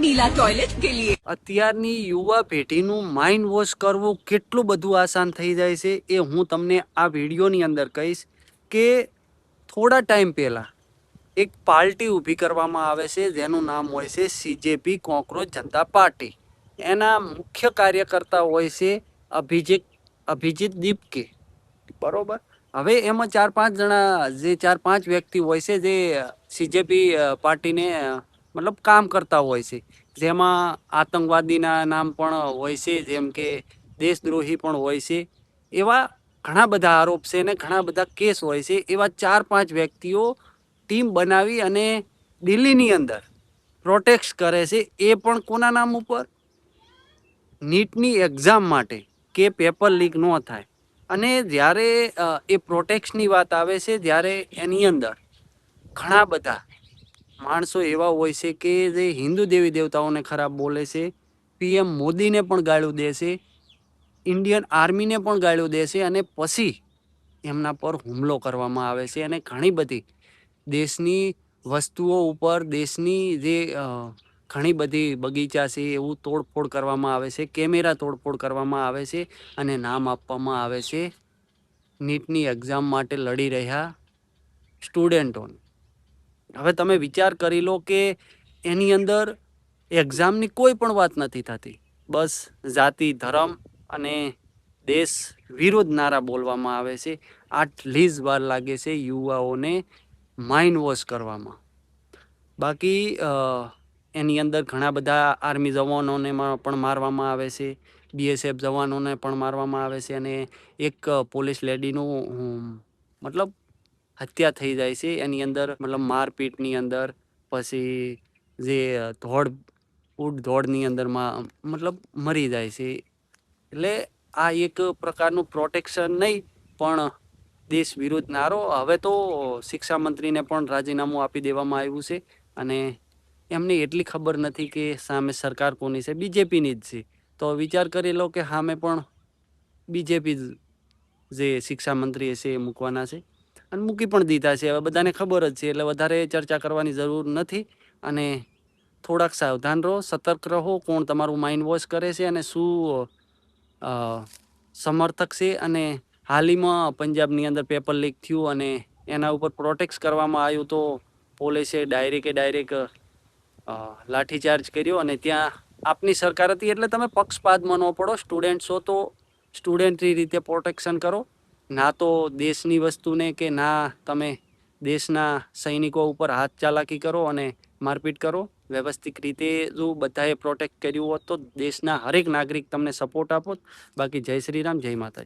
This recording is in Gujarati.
नीला टॉयलेट के लिए। અત્યારની યુવા પેઢીનું માઇન્ડ વોશ કરવું કેટલું બધું આસાન થઈ જાય છે એ હું તમને આ વિડીયોની અંદર કહીશ કે થોડા ટાઈમ પહેલાં એક પાર્ટી ઊભી કરવામાં આવે છે જેનું નામ હોય છે CJP કોકરોચ જનતા પાર્ટી. એના મુખ્ય કાર્યકર્તા હોય છે અભિજીત દીપકે, બરોબર. હવે એમાં 4-5 જણા જે 4-5 વ્યક્તિ હોય છે જે CJP પાર્ટીને મતલબ કામ કરતા હોય છે, જેમાં આતંકવાદીના નામ પણ હોય છે, જેમ કે દેશદ્રોહી પણ હોય છે. એવા ઘણા બધા આરોપ છે અને ઘણા બધા કેસ હોય છે. એવા 4-5 વ્યક્તિઓ ટીમ બનાવી અને દિલ્હીની અંદર પ્રોટેસ્ટ કરે છે. એ પણ કોના નામ ઉપર? નીટની એક્ઝામ માટે, કે પેપર લીક ન થાય. અને જ્યારે એ પ્રોટેક્શની વાત આવે છે ત્યારે એની અંદર ઘણા બધા માણસો એવા હોય છે કે જે હિન્દુ દેવી દેવતાઓને ખરાબ બોલે છે, PM મોદીને પણ ગાળ્યું દે છે, ઇન્ડિયન આર્મીને પણ ગાળ્યું દે છે, અને પછી એમના પર હુમલો કરવામાં આવે છે. અને ઘણી બધી દેશની વસ્તુઓ ઉપર, દેશની જે ઘણી બધી બગીચા છે એવું તોડફોડ કરવામાં આવે છે, કેમેરા તોડફોડ કરવામાં આવે છે, અને નામ આપવામાં આવે છે નીટની એક્ઝામ માટે લડી રહ્યા સ્ટુડન્ટોને. હવે તમે વિચાર કરી લો કે એની અંદર એક્ઝામની કોઈ પણ વાત નથી થતી, બસ જાતિ, ધર્મ અને દેશ વિરુદ્ધ નારા બોલવામાં આવે છે. આટલી જ વાર લાગે છે યુવાઓને માઇન્ડ વોશ કરવામાં. બાકી એની અંદર ઘણા બધા આર્મી જવાનોને પણ મારવામાં આવે છે, BSF જવાનોને પણ મારવામાં આવે છે, અને એક પોલીસ લેડીનું મતલબ હત્યા થઈ જાય છે એની અંદર, મતલબ મારપીટની અંદર. પછી જે દોડની અંદર મતલબ મરી જાય છે. એટલે આ એક પ્રકારનું પ્રોટેક્શન નહીં પણ દેશ વિરુદ્ધ નારો. હવે તો શિક્ષા મંત્રીને પણ રાજીનામું આપી દેવામાં આવ્યું છે, અને એમને એટલી ખબર નથી કે સામે સરકાર કોની છે, BJPની જ છે. તો વિચાર કરી લો કે સામે પણ BJP જે શિક્ષા મંત્રી છે એ મૂકવાના છે, અને મૂકી પણ દીધા છે. હવે બધાને ખબર જ છે, એટલે વધારે ચર્ચા કરવાની જરૂર નથી. અને થોડાક સાવધાન રહો, સતર્ક રહો, કોણ તમારું માઇન્ડ વોશ કરે છે અને શું સમર્થક છે. અને હાલમાં પંજાબની અંદર પેપર લીક થયું અને એના ઉપર પ્રોટેક્ટ કરવામાં આવ્યું, તો પોલીસે ડાયરેક્ટ લાઠીચાર્જ કર્યો. અને ત્યાં આપની સરકાર હતી એટલે તમે પક્ષપાતમાં ન પડો. સ્ટુડન્ટ છો તો સ્ટુડન્ટની રીતે પ્રોટેક્શન કરો, ના તો દેશની વસ્તુને, કે ના તમે દેશના સૈનિકો ઉપર હાથ ચાલાકી કરો અને મારપીટ કરો. વ્યવસ્થિત રીતે જો બધાએ પ્રોટેક્ટ કર્યું હોત તો દેશના હરેક નાગરિક તમને સપોર્ટ આપોત. બાકી જય શ્રી રામ, જય માતાજી.